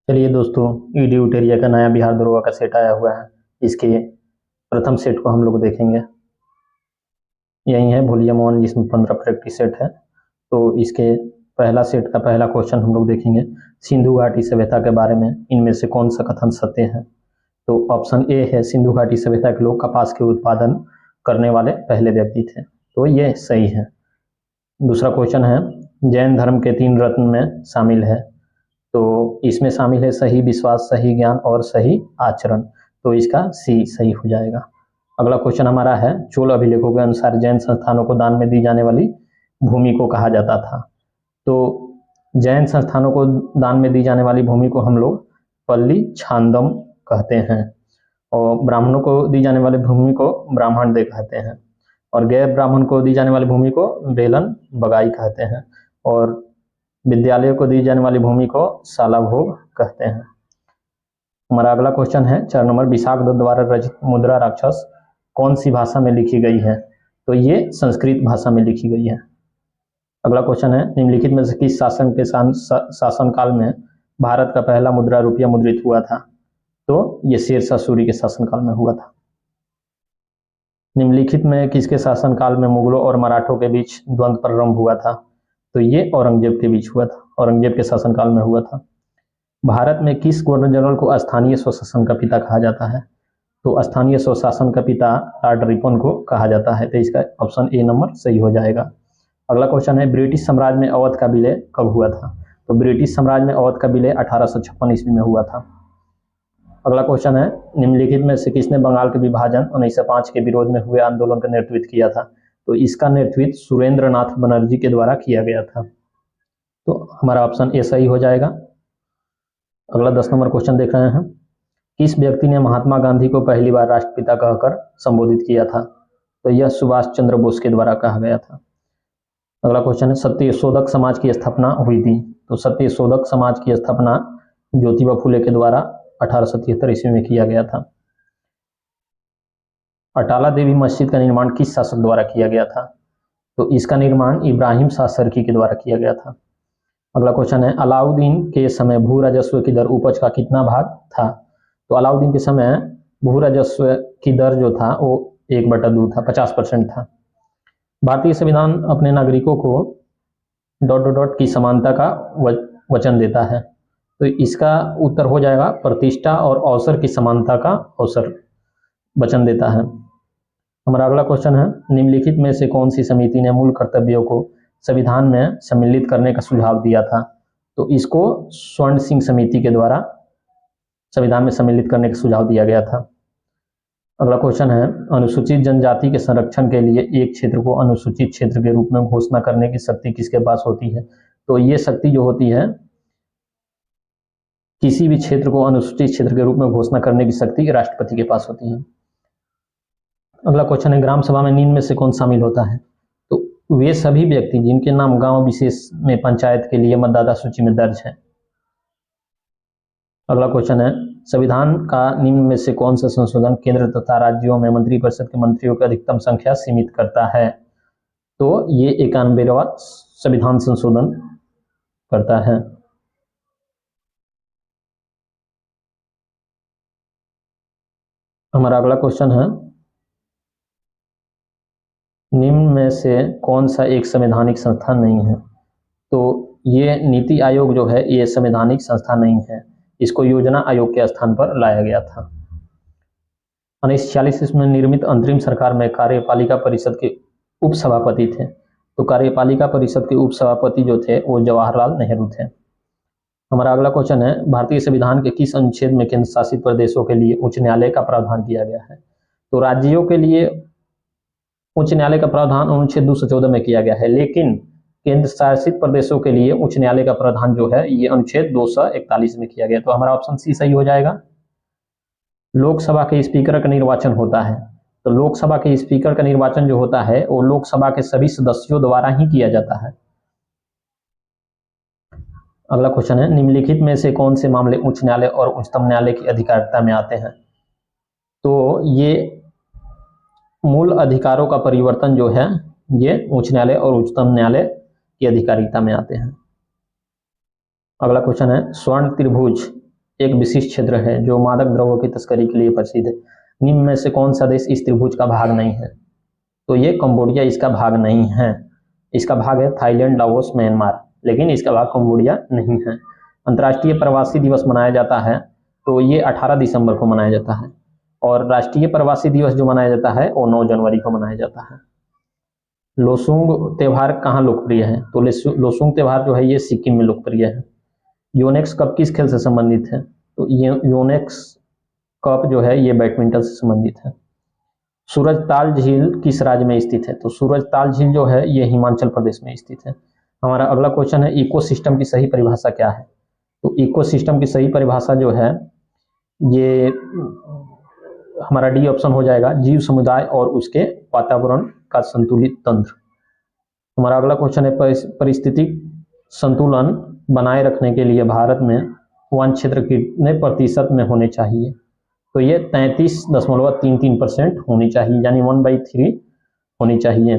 चलिए दोस्तों, ईडी का नया बिहार दरोगा का सेट आया हुआ है। इसके प्रथम सेट को हम लोग देखेंगे। यही है वॉल्यूम 1, जिसमें 15 प्रैक्टिस सेट है। तो इसके पहला सेट का पहला क्वेश्चन हम लोग देखेंगे, सिंधु घाटी सभ्यता के बारे में इनमें से कौन सा कथन सत्य है। तो ऑप्शन ए है, सिंधु घाटी सभ्यता के लोग कपास के उत्पादन करने वाले पहले व्यक्ति थे, तो ये सही है। दूसरा क्वेश्चन है, जैन धर्म के 3 रत्न में शामिल है, तो इसमें शामिल है सही विश्वास, सही ज्ञान और सही आचरण, तो इसका सी सही हो जाएगा। अगला क्वेश्चन हमारा है, चोल अभिलेखों के अनुसार जैन संस्थानों को दान में दी जाने वाली भूमि को कहा जाता था। तो जैन संस्थानों को दान में दी जाने वाली भूमि को हम लोग पल्ली छांदम कहते हैं, और ब्राह्मणों को दी जाने वाली भूमि को ब्राह्मण दे कहते हैं, और गैर ब्राह्मण को दी जाने वाली भूमि को बेलन बगाई कहते हैं, और विद्यालयों को दी जाने वाली भूमि को शाला भोग कहते हैं। हमारा अगला क्वेश्चन है 4 नंबर, विशाख दत्त द्वारा रचित मुद्रा राक्षस कौन सी भाषा में लिखी गई है। तो ये संस्कृत भाषा में लिखी गई है। अगला क्वेश्चन है, निम्नलिखित में से किस शासन के शासनकाल में भारत का पहला मुद्रा रुपया मुद्रित हुआ था। तो ये शेरशाह सूरी के शासनकाल में हुआ था। निम्नलिखित में किसके शासनकाल में मुगलों और मराठों के बीच द्वंद्व प्रारंभ हुआ था। तो ये औरंगजेब के बीच हुआ था, औरंगजेब के शासनकाल में हुआ था। भारत में किस गवर्नर जनरल को स्थानीय स्वशासन का पिता कहा जाता है। तो स्थानीय स्वशासन का पिता लॉर्ड रिपन को कहा जाता है, तो इसका ऑप्शन ए नंबर सही हो जाएगा। अगला क्वेश्चन है, ब्रिटिश साम्राज्य में अवध का विलय कब हुआ था। तो ब्रिटिश साम्राज्य में अवध का विलय 1856 ईस्वी में हुआ था। अगला क्वेश्चन है, निम्नलिखित में से किसने बंगाल के विभाजन 1905 के विरोध में हुए आंदोलन का नेतृत्व किया था। तो इसका नेतृत्व सुरेंद्र नाथ बनर्जी के द्वारा किया गया था, तो हमारा ऑप्शन ए सही हो जाएगा। अगला 10 नंबर क्वेश्चन देख रहे हैं, किस व्यक्ति ने महात्मा गांधी को पहली बार राष्ट्रपिता कहकर संबोधित किया था। तो यह सुभाष चंद्र बोस के द्वारा कहा गया था। अगला क्वेश्चन है, सत्यशोधक समाज की स्थापना हुई थी। तो सत्यशोधक समाज की स्थापना ज्योतिबा फुले के द्वारा 1873 ईस्वी में किया गया था। अटाला देवी मस्जिद का निर्माण किस शासक द्वारा किया गया था। तो इसका निर्माण इब्राहिम शाह सरकी के द्वारा किया गया था। अगला क्वेश्चन है, अलाउद्दीन के समय भू राजस्व की दर उपज का कितना भाग था। तो अलाउद्दीन के समय भू राजस्व की दर जो था वो 1/2 था, 50% था। भारतीय संविधान अपने नागरिकों को ... की समानता का वचन देता है, तो इसका उत्तर हो जाएगा प्रतिष्ठा और अवसर की समानता का अवसर वचन देता है। हमारा अगला क्वेश्चन है, निम्नलिखित में से कौन सी समिति ने मूल कर्तव्यों को संविधान में सम्मिलित करने का सुझाव दिया था। तो इसको स्वर्ण सिंह समिति के द्वारा संविधान में सम्मिलित करने का सुझाव दिया गया था। अगला क्वेश्चन है, अनुसूचित जनजाति के संरक्षण के लिए एक क्षेत्र को अनुसूचित क्षेत्र के रूप में घोषणा करने की शक्ति किसके पास होती है। तो ये शक्ति जो होती है, किसी भी क्षेत्र को अनुसूचित क्षेत्र के रूप में घोषणा करने की शक्ति राष्ट्रपति के पास होती है। अगला क्वेश्चन है, ग्राम सभा में निम्न में से कौन शामिल होता है। तो वे सभी व्यक्ति जिनके नाम गांव विशेष में पंचायत के लिए मतदाता सूची में दर्ज है। अगला क्वेश्चन है, संविधान का निम्न में से कौन सा संशोधन केंद्र तथा राज्यों में मंत्रिपरिषद के मंत्रियों की अधिकतम संख्या सीमित करता है। तो ये 91वां संविधान संशोधन करता है। हमारा अगला क्वेश्चन है, निम्न में से कौन सा एक संवैधानिक संस्था नहीं है। तो ये नीति आयोग जो है ये संवैधानिक संस्था नहीं है, इसको योजना आयोग के स्थान पर लाया गया था। 1946 में निर्मित अंतरिम सरकार में कार्यपालिका परिषद के उपसभापति थे। तो कार्यपालिका परिषद के उपसभापति जो थे वो जवाहरलाल नेहरू थे। हमारा अगला क्वेश्चन है, भारतीय संविधान के किस अनुच्छेद में केंद्र शासित प्रदेशों के लिए उच्च न्यायालय का प्रावधान किया गया है। तो राज्यों के लिए उच्च न्यायालय का प्रावधान अनुच्छेद 214 में किया गया है, लेकिन केंद्र शासित प्रदेशों के लिए उच्च न्यायालय का प्रावधान जो है ये अनुच्छेद 241 में किया गया। तो हमारा ऑप्शन सी सही हो जाएगा। लोकसभा के स्पीकर का निर्वाचन होता है, तो लोकसभा के स्पीकर का निर्वाचन जो होता है वो लोकसभा के सभी सदस्यों द्वारा ही किया जाता है। अगला क्वेश्चन है, निम्नलिखित में से कौन से मामले उच्च न्यायालय और उच्चतम न्यायालय की अधिकारिता में आते हैं। तो ये मूल अधिकारों का परिवर्तन जो है ये उच्च न्यायालय और उच्चतम न्यायालय की अधिकारिता में आते हैं। अगला क्वेश्चन है, स्वर्ण त्रिभुज एक विशिष्ट क्षेत्र है जो मादक द्रव्यों की तस्करी के लिए प्रसिद्ध है। निम्न में से कौन सा देश इस त्रिभुज का भाग नहीं है? तो ये कंबोडिया इसका भाग नहीं है। इसका भाग है थाईलैंड, लाओस, म्यांमार, लेकिन इसका भाग कंबोडिया नहीं है। अंतर्राष्ट्रीय प्रवासी दिवस मनाया जाता है तो ये 18 दिसंबर को मनाया जाता है, और राष्ट्रीय प्रवासी दिवस जो मनाया जाता है वो 9 जनवरी को मनाया जाता है। लोसूंग त्यौहार कहाँ लोकप्रिय है? तो लोसूंग त्यौहार जो है ये सिक्किम में लोकप्रिय है। योनेक्स कप किस खेल से संबंधित है? तो योनेक्स कप जो है ये बैडमिंटन से संबंधित है। सूरजताल झील किस राज्य में स्थित है? तो सूरजताल झील जो है ये हिमाचल प्रदेश में स्थित है। हमारा अगला क्वेश्चन है इकोसिस्टम की सही परिभाषा क्या है? तो इकोसिस्टम की सही परिभाषा जो है ये हमारा डी ऑप्शन हो जाएगा, जीव समुदाय और उसके वातावरण का संतुलित तंत्र। हमारा अगला क्वेश्चन है पारिस्थितिक संतुलन बनाए रखने के लिए भारत में वन क्षेत्र कितने प्रतिशत में होने चाहिए? तो ये 33.33% होनी चाहिए, यानी 1/3 होनी चाहिए।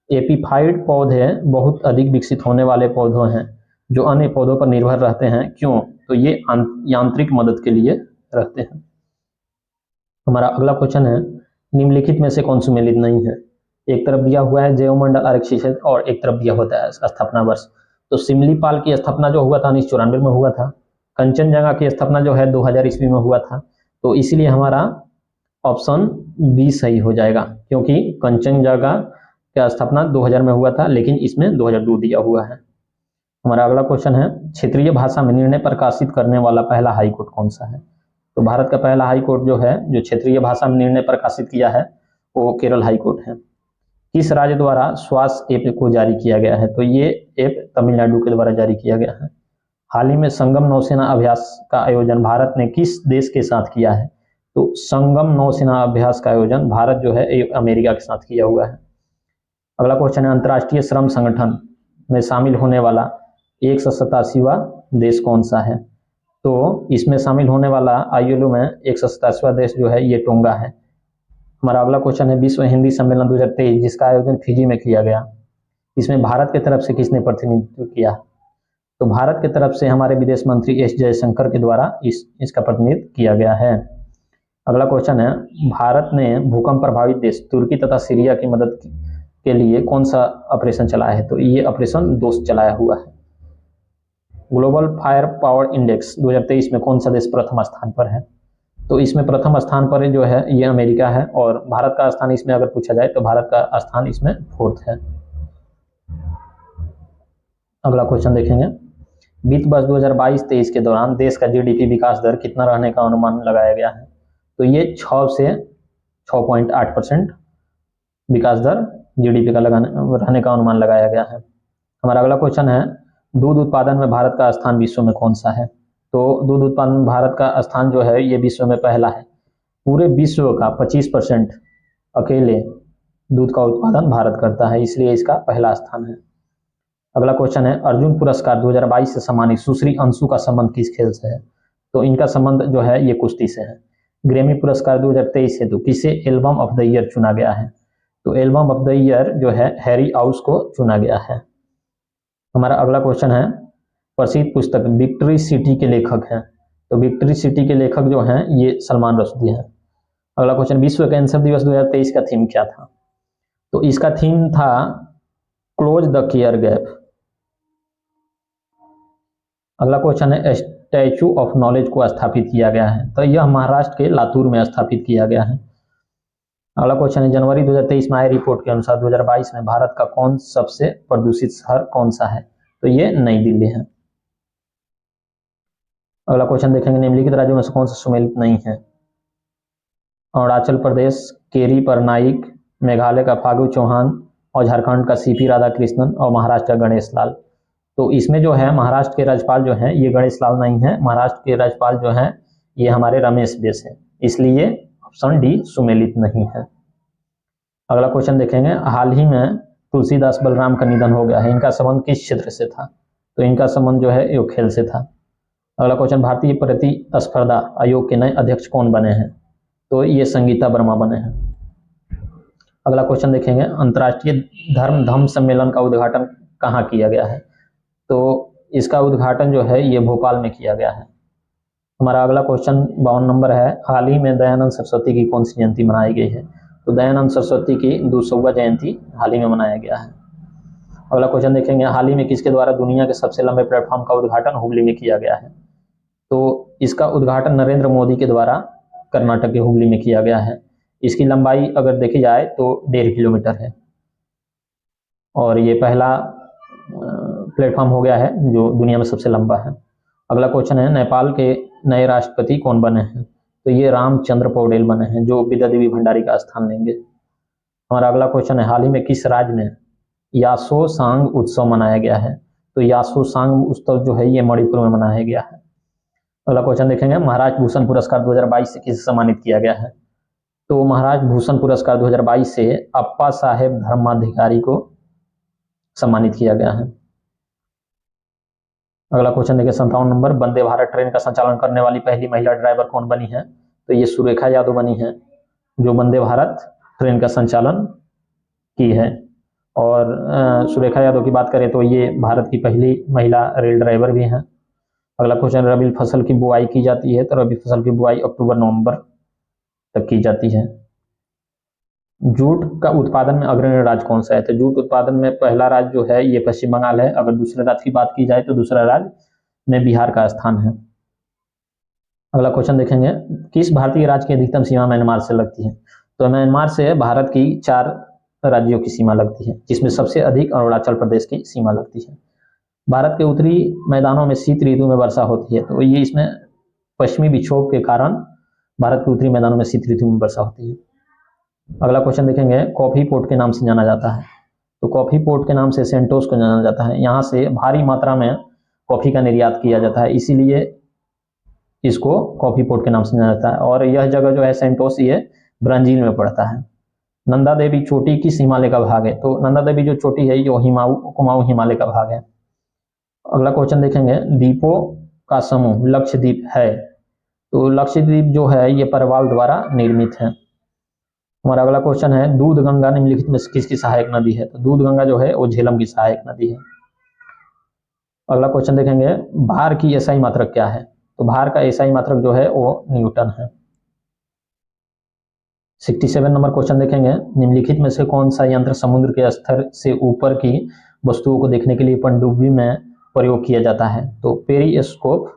एपीफाइड पौधे बहुत अधिक विकसित होने वाले पौधे हैं जो अन्य पौधों पर निर्भर रहते हैं, क्यों? तो ये यांत्रिक मदद के लिए रहते हैं। हमारा अगला क्वेश्चन है निम्नलिखित में से कौन सुमेलित नहीं है? एक तरफ दिया हुआ है जैवमंडल आरक्षित क्षेत्र और एक तरफ दिया होता है स्थापना वर्ष। तो सिमलीपाल की स्थापना जो हुआ था 1994 में हुआ था। कंचनजंगा की स्थापना जो है 2000 ईस्वी में हुआ था। तो इसलिए हमारा ऑप्शन बी सही हो जाएगा, क्योंकि कंचनजंगा का स्थापना 2000 में हुआ था, लेकिन इसमें 2002 दिया हुआ है। हमारा अगला क्वेश्चन है क्षेत्रीय भाषा में निर्णय प्रकाशित करने वाला पहला हाईकोर्ट कौन सा है? तो भारत का पहला हाईकोर्ट जो है जो क्षेत्रीय भाषा में निर्णय प्रकाशित किया है वो केरल हाईकोर्ट है। किस राज्य द्वारा स्वास ऐप को जारी किया गया है? तो ये ऐप तमिलनाडु के द्वारा जारी किया गया है। हाल ही में संगम नौसेना अभ्यास का आयोजन भारत ने किस देश के साथ किया है? तो संगम नौसेना अभ्यास का आयोजन भारत जो है अमेरिका के साथ किया हुआ है। अगला क्वेश्चन है अंतर्राष्ट्रीय श्रम संगठन में शामिल होने वाला 187वां देश कौन सा है? तो इसमें शामिल होने वाला ILO में 187वां देश जो है ये टोंगा है। हमारा अगला क्वेश्चन है विश्व हिंदी सम्मेलन 2023 जिसका आयोजन फिजी में किया गया, इसमें भारत की तरफ से किसने प्रतिनिधित्व किया? तो भारत की तरफ से हमारे विदेश मंत्री S जयशंकर के द्वारा इसका प्रतिनिधित्व किया गया है। अगला क्वेश्चन है भारत ने भूकंप प्रभावित देश तुर्की तथा सीरिया की मदद के लिए कौन सा ऑपरेशन चलाया है? तो ये ऑपरेशन दोस्त चलाया हुआ है। ग्लोबल फायर पावर इंडेक्स 2023 में कौन सा देश प्रथम स्थान पर है? तो इसमें प्रथम स्थान पर जो है ये अमेरिका है, और भारत का स्थान इसमें अगर पूछा जाए तो भारत का स्थान इसमें 4th है। अगला क्वेश्चन देखेंगे वित्त वर्ष 2022-23 के दौरान देश का GDP विकास दर कितना रहने का अनुमान लगाया गया है? तो ये 6 से 6.8% विकास दर GDP का रहने का अनुमान लगाया गया है। हमारा अगला क्वेश्चन है दूध उत्पादन में भारत का स्थान विश्व में कौन सा है? तो दूध उत्पादन में भारत का स्थान जो है ये विश्व में पहला है। पूरे विश्व का 25% अकेले दूध का उत्पादन भारत करता है, इसलिए इसका पहला स्थान है। अगला क्वेश्चन है अर्जुन पुरस्कार 2022 से सम्मानित सुश्री अंशु का संबंध किस खेल से है? तो इनका संबंध जो है ये कुश्ती से है। ग्रैमी पुरस्कार 2023 हेतु किसे एल्बम ऑफ द ईयर चुना गया है? तो एल्बम ऑफ द ईयर जो है हैरी हाउस को चुना गया है। हमारा अगला क्वेश्चन है प्रसिद्ध पुस्तक विक्ट्री सिटी के लेखक हैं? तो विक्ट्री सिटी के लेखक जो हैं ये सलमान रुश्दी हैं। अगला क्वेश्चन विश्व कैंसर दिवस 2023 का थीम क्या था? तो इसका थीम था क्लोज द केयर गैप। अगला क्वेश्चन है स्टैचू ऑफ नॉलेज को स्थापित किया गया है? तो यह महाराष्ट्र के लातूर में स्थापित किया गया है। अगला क्वेश्चन है जनवरी 2023 में आई रिपोर्ट के अनुसार 2022 में भारत का कौन सबसे प्रदूषित शहर कौन सा है? तो ये नई दिल्ली है। अगला क्वेश्चन देखेंगे निम्नलिखित राज्यों में से कौन सा सुमेलित नहीं है? अरुणाचल प्रदेश केरी परनाइक, मेघालय का फागू चौहान और झारखंड का CP राधाकृष्णन और महाराष्ट्र का गणेश लाल। तो इसमें जो है महाराष्ट्र के राज्यपाल जो हैं ये गणेश लाल नहीं है, महाराष्ट्र के राज्यपाल जो हैं ये हमारे रमेश बैस हैं, इसलिए ऑप्शन डी सुमेलित नहीं है। अगला क्वेश्चन देखेंगे हाल ही में तुलसीदास बलराम का निधन हो गया है, इनका संबंध किस क्षेत्र से था? तो इनका संबंध जो है ये खेल से था। अगला क्वेश्चन भारतीय प्रतिस्पर्धा आयोग के नए अध्यक्ष कौन बने हैं? तो ये संगीता वर्मा बने हैं। अगला क्वेश्चन देखेंगे अंतर्राष्ट्रीय धम्म सम्मेलन का उद्घाटन कहाँ किया गया है? तो इसका उद्घाटन जो है ये भोपाल में किया गया है। हमारा अगला क्वेश्चन 52 नंबर है, हाल ही में दयानंद सरस्वती की कौन सी जयंती मनाई गई है? तो दयानंद सरस्वती की 200वां जयंती हाल ही में मनाया गया है। अगला क्वेश्चन देखेंगे, हाल ही में किसके द्वारा दुनिया के सबसे लंबे प्लेटफॉर्म का उद्घाटन हुबली में किया गया है? तो इसका उद्घाटन नरेंद्र मोदी के द्वारा कर्नाटक के हुबली में किया गया है। इसकी लंबाई अगर देखी जाए तो 1.5 किलोमीटर है और ये पहला प्लेटफॉर्म हो गया है जो दुनिया में सबसे लंबा है। अगला क्वेश्चन है, नेपाल के नए राष्ट्रपति कौन बने हैं? तो ये रामचंद्र पौडेल बने हैं जो विद्या देवी भंडारी का स्थान लेंगे। हमारा अगला क्वेश्चन है, हाल ही में किस राज्य में यासोसांग उत्सव मनाया गया है? तो यासोसांग उत्सव जो है ये मणिपुर में मनाया गया है। अगला क्वेश्चन देखेंगे, महाराज भूषण पुरस्कार 2022 से किसे सम्मानित किया गया है? तो महाराज भूषण पुरस्कार 2022 से अप्पा साहेब धर्माधिकारी को सम्मानित किया गया है। अगला क्वेश्चन देखिए 57 नंबर, वंदे भारत ट्रेन का संचालन करने वाली पहली महिला ड्राइवर कौन बनी है? तो ये सुरेखा यादव बनी है जो वंदे भारत ट्रेन का संचालन की है। और सुरेखा यादव की बात करें तो ये भारत की पहली महिला रेल ड्राइवर भी हैं। अगला क्वेश्चन, रबी फसल की बुआई की जाती है? तो रबी फसल की बुआई अक्टूबर नवंबर तक की जाती है। जूट का उत्पादन में अग्रणी राज्य कौन सा है? तो जूट उत्पादन में पहला राज्य जो है ये पश्चिम बंगाल है। अगर दूसरे राज्य की बात की जाए तो दूसरा राज्य में बिहार का स्थान है। अगला क्वेश्चन देखेंगे, किस भारतीय राज्य की अधिकतम सीमा म्यांमार से लगती है? तो म्यांमार से भारत की 4 राज्यों की सीमा लगती है जिसमें सबसे अधिक अरुणाचल प्रदेश की सीमा लगती है। भारत के उत्तरी मैदानों में शीत ऋतु में वर्षा होती है, तो ये इसमें पश्चिमी विक्षोभ के कारण भारत के उत्तरी मैदानों में शीत ऋतु में वर्षा होती है। अगला क्वेश्चन देखेंगे, कॉफी पोर्ट के नाम से जाना जाता है? तो कॉफी पोर्ट के नाम से सेंटोस को जाना जाता है। यहाँ से भारी मात्रा में कॉफी का निर्यात किया जाता है, इसीलिए इसको कॉफी पोर्ट के नाम से जाना जाता है। और यह जगह जो है सेंटोस ये ब्राजील में पड़ता है। नंदा देवी चोटी किस हिमालय का भाग है? तो नंदा देवी जो चोटी है ये कुमाऊं हिमालय का भाग है। अगला क्वेश्चन देखेंगे, द्वीपों का समूह लक्षद्वीप है? तो लक्षद्वीप जो है ये परवाल द्वारा निर्मित है। हमारा अगला क्वेश्चन है, दूध गंगा निम्नलिखित में किसकी सहायक नदी है? तो दूध गंगा जो है वो झेलम की सहायक नदी है। अगला क्वेश्चन देखेंगे, भार की एसआई मात्रक क्या है? तो भार का एसआई मात्रक जो है वो न्यूटन है। 67 नंबर क्वेश्चन देखेंगे, निम्नलिखित में से कौन सा यंत्र समुद्र के स्तर से ऊपर की वस्तुओं को देखने के लिए पनडुब्बी में प्रयोग किया जाता है? तो पेरिस्कोप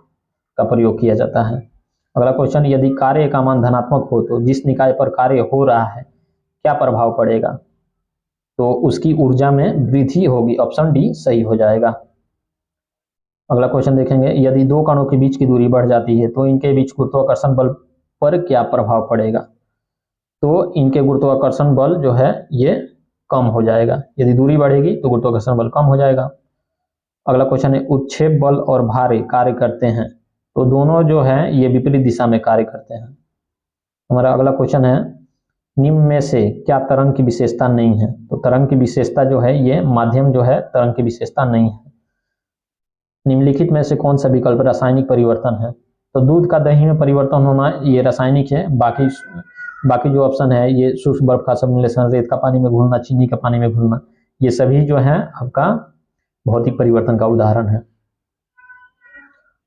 का प्रयोग किया जाता है। अगला क्वेश्चन, यदि कार्य का मान धनात्मक हो तो जिस निकाय पर कार्य हो रहा है क्या प्रभाव पड़ेगा? तो उसकी ऊर्जा में वृद्धि होगी। ऑप्शन डी सही हो जाएगा। अगला क्वेश्चन देखेंगे, यदि 2 कणों के बीच की दूरी बढ़ जाती है तो इनके बीच गुरुत्वाकर्षण बल पर क्या प्रभाव पड़ेगा? तो इनके गुरुत्वाकर्षण बल जो है ये कम हो जाएगा। यदि दूरी बढ़ेगी तो गुरुत्वाकर्षण बल कम हो जाएगा। अगला क्वेश्चन है, उत्क्षेप बल और भार कार्य करते हैं? तो दोनों जो है ये विपरीत दिशा में कार्य करते हैं। हमारा अगला क्वेश्चन है, निम्न में से क्या तरंग की विशेषता नहीं है? तो तरंग की विशेषता जो है ये माध्यम जो है तरंग की विशेषता नहीं है। निम्नलिखित में से कौन सा विकल्प रासायनिक परिवर्तन है? तो दूध का दही में परिवर्तन होना ये रासायनिक है। बाकी जो ऑप्शन है ये सूक्ष्म बर्फ का सम्मिलन, रेत का पानी में घुलना, चीनी का पानी में घुलना, ये सभी जो है आपका भौतिक परिवर्तन का उदाहरण है।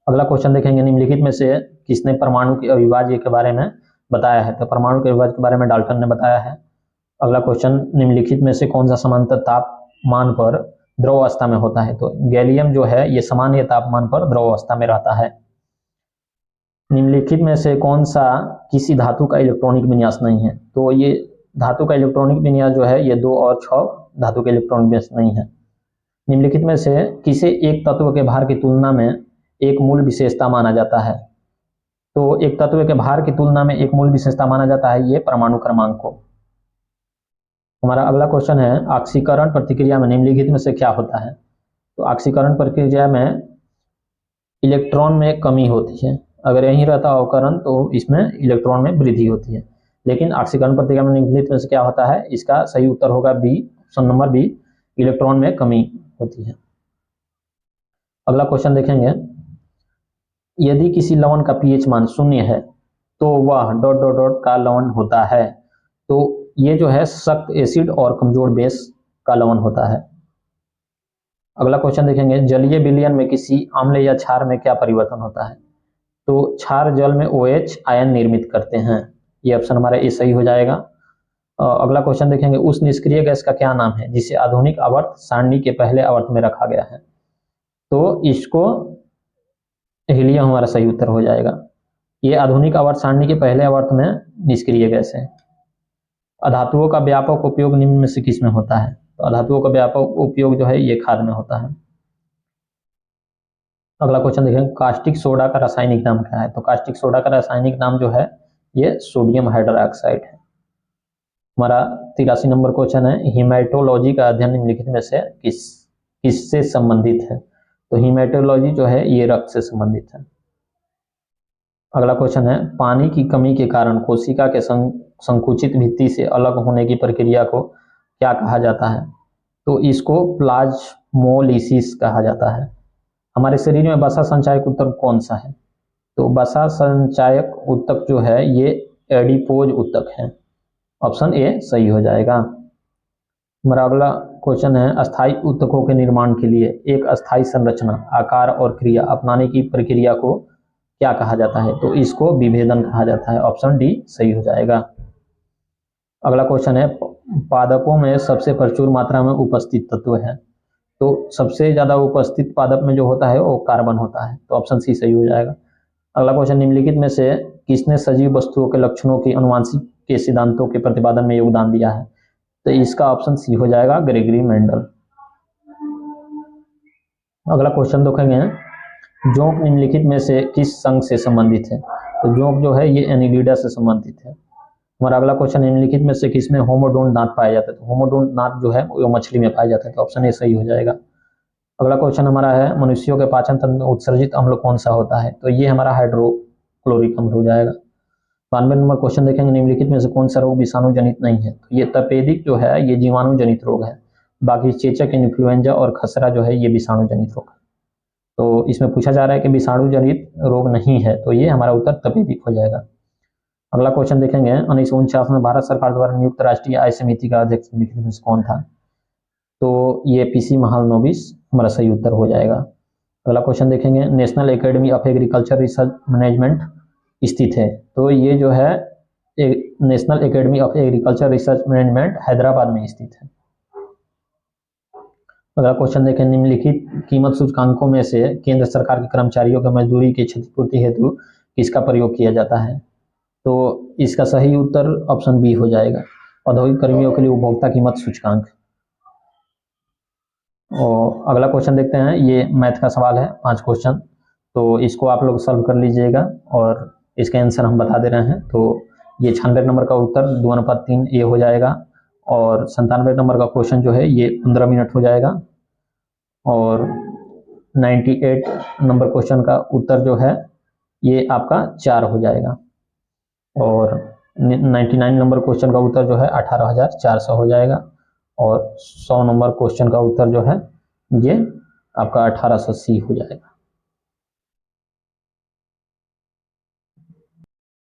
अगला क्वेश्चन देखेंगे, निम्नलिखित में से किसने परमाणु के अविभाज्य के बारे में बताया है? तो परमाणु के अविभाज्य के बारे में डाल्टन ने बताया है। अगला क्वेश्चन, निम्नलिखित में से कौन सा समांतर तापमान पर द्रव अवस्था में होता है? तो गैलियम जो है ये सामान्य तापमान पर द्रव अवस्था में रहता है। निम्नलिखित में से कौन सा किसी धातु का इलेक्ट्रॉनिक विन्यास नहीं है? तो ये धातु का इलेक्ट्रॉनिक विन्यास जो है ये 2 और 6 धातु के इलेक्ट्रॉनिक विन्यास नहीं है। निम्नलिखित में से किसे एक तत्व के भार की तुलना में एक मूल विशेषता माना जाता है? तो एक तत्व के भार की तुलना में एक मूल विशेषता माना जाता है ये परमाणु क्रमांक को। हमारा अगला क्वेश्चन है, ऑक्सीकरण प्रतिक्रिया में निम्नलिखित में से क्या होता है? तो ऑक्सीकरण प्रक्रिया में इलेक्ट्रॉन में कमी होती है। अगर यहीं रहता अवकरण तो इसमें इलेक्ट्रॉन में वृद्धि होती है। लेकिन ऑक्सीकरण प्रतिक्रिया में निम्नलिखित में से क्या होता है? इसका सही उत्तर होगा B, option number B, electron में कमी होती है। अगला क्वेश्चन देखेंगे, यदि किसी लवण का पीएच मान 0 है तो वह ... का लवण होता है। तो ये जो है सख्त एसिड और कमजोर बेस का लवण होता है। अगला क्वेश्चन देखेंगे, जलीय विलयन में किसी अम्ल या क्षार में क्या परिवर्तन होता है? तो क्षार जल में OH आयन निर्मित करते हैं। ये ऑप्शन हमारा ए सही हो जाएगा। अगला क्वेश्चन देखेंगे, उस निष्क्रिय गैस का क्या नाम है जिसे आधुनिक आवर्त सारणी के पहले आवर्त में रखा गया है? तो इसको हीलियम हमारा सही उत्तर हो जाएगा। ये आधुनिक आवर्त सारणी के पहले आवर्त में निष्क्रिय गैस है। अधातुओं का व्यापक उपयोग निम्न में से किस में होता है? तो अधातुओं का व्यापक उपयोग जो है ये खाद में होता है। अगला क्वेश्चन देखेंगे, कास्टिक सोडा का रासायनिक नाम क्या है? तो कास्टिक सोडा का रासायनिक नाम जो है ये सोडियम हाइड्रोक्साइड है। हमारा 83 नंबर क्वेश्चन है, हीमेटोलॉजी का अध्ययन निम्नलिखित में से किससे संबंधित है? तो हीमेटोलॉजी जो है ये रक्त से संबंधित है। अगला क्वेश्चन है, पानी की कमी के कारण कोशिका के संकुचित भित्ति से अलग होने की प्रक्रिया को क्या कहा जाता है? तो इसको प्लाज्मोलिसिस कहा जाता है। हमारे शरीर में वसा संचायक ऊतक कौन सा है? तो वसा संचायक ऊतक जो है ये एडिपोज ऊतक है। ऑप्शन ए सही हो जाएगा। हमारा अगला क्वेश्चन है, अस्थायी ऊतकों के निर्माण के लिए एक अस्थायी संरचना, आकार और क्रिया अपनाने की प्रक्रिया को क्या कहा जाता है? तो इसको विभेदन कहा जाता है। ऑप्शन डी सही हो जाएगा। अगला क्वेश्चन है, पादपों में सबसे प्रचुर मात्रा में उपस्थित तत्व है? तो सबसे ज्यादा उपस्थित पादप में जो होता है वो कार्बन होता है। तो ऑप्शन सी सही हो जाएगा। अगला क्वेश्चन, निम्नलिखित में से किसने सजीव वस्तुओं के लक्षणों की अनुवांशिक के सिद्धांतों के प्रतिपादन में योगदान दिया है? तो इसका ऑप्शन सी हो जाएगा, ग्रेगरी मेंडल। अगला क्वेश्चन देखेंगे, जोंक निम्नलिखित में से किस संघ से संबंधित है? तो जोंक जो है ये एनिलिडा से संबंधित है। हमारा अगला क्वेश्चन, निम्नलिखित में से किसमें होमोडोंट दांत पाए जाते हैं? तो होमोडोंट दांत जो है वो मछली में पाया जाता है। तो ऑप्शन ए सही हो जाएगा। अगला क्वेश्चन हमारा है, मनुष्यों के पाचन तंत्र में उत्सर्जित अम्ल कौन सा होता है? तो ये हमारा हाइड्रोक्लोरिक अम्ल हो जाएगा। 92 नंबर क्वेश्चन देखेंगे, निम्नलिखित में से कौन सा रोग विषाणु जनित नहीं है? तो ये तपेदिक जो है ये जीवाणु जनित रोग है। बाकी चेचक, इन्फ्लुएंजा और खसरा जो है ये विषाणु जनित रोग है। तो इसमें पूछा जा रहा है कि विषाणु जनित रोग नहीं है, तो ये हमारा उत्तर तपेदिक हो जाएगा। अगला क्वेश्चन देखेंगे, 1949 में भारत सरकार द्वारा नियुक्त राष्ट्रीय आय समिति का अध्यक्ष निम्नलिखित में से कौन था? तो ये PC महालनोबिस हमारा सही उत्तर हो जाएगा। अगला क्वेश्चन देखेंगे, national academy of agriculture research management स्थित है? तो ये जो है national academy of agriculture research management Hyderabad में स्थित है। अगला क्वेश्चन देखें, निम्नलिखित कीमत सूचकांकों में से केंद्र सरकार के कर्मचारियों की मजदूरी की क्षतिपूर्ति हेतु किसका प्रयोग किया जाता है? तो इसका सही उत्तर ऑप्शन बी हो जाएगा, औद्योगिक कर्मियों के लिए उपभोक्ता कीमत सूचकांक। और अगला क्वेश्चन देखते हैं, ये मैथ का सवाल है, 5 क्वेश्चन, तो इसको आप लोग सॉल्व कर लीजिएगा और इसका आंसर हम बता दे रहे हैं। तो ये 96 नंबर का उत्तर 2/3 ये हो जाएगा और 97 नंबर का क्वेश्चन जो है ये 15 मिनट हो जाएगा और 98 नंबर क्वेश्चन का उत्तर जो है ये आपका 4 हो जाएगा और 99 नंबर क्वेश्चन का उत्तर जो है 18,400 हो जाएगा और 100 नंबर क्वेश्चन का उत्तर जो है ये आपका 1880 हो जाएगा।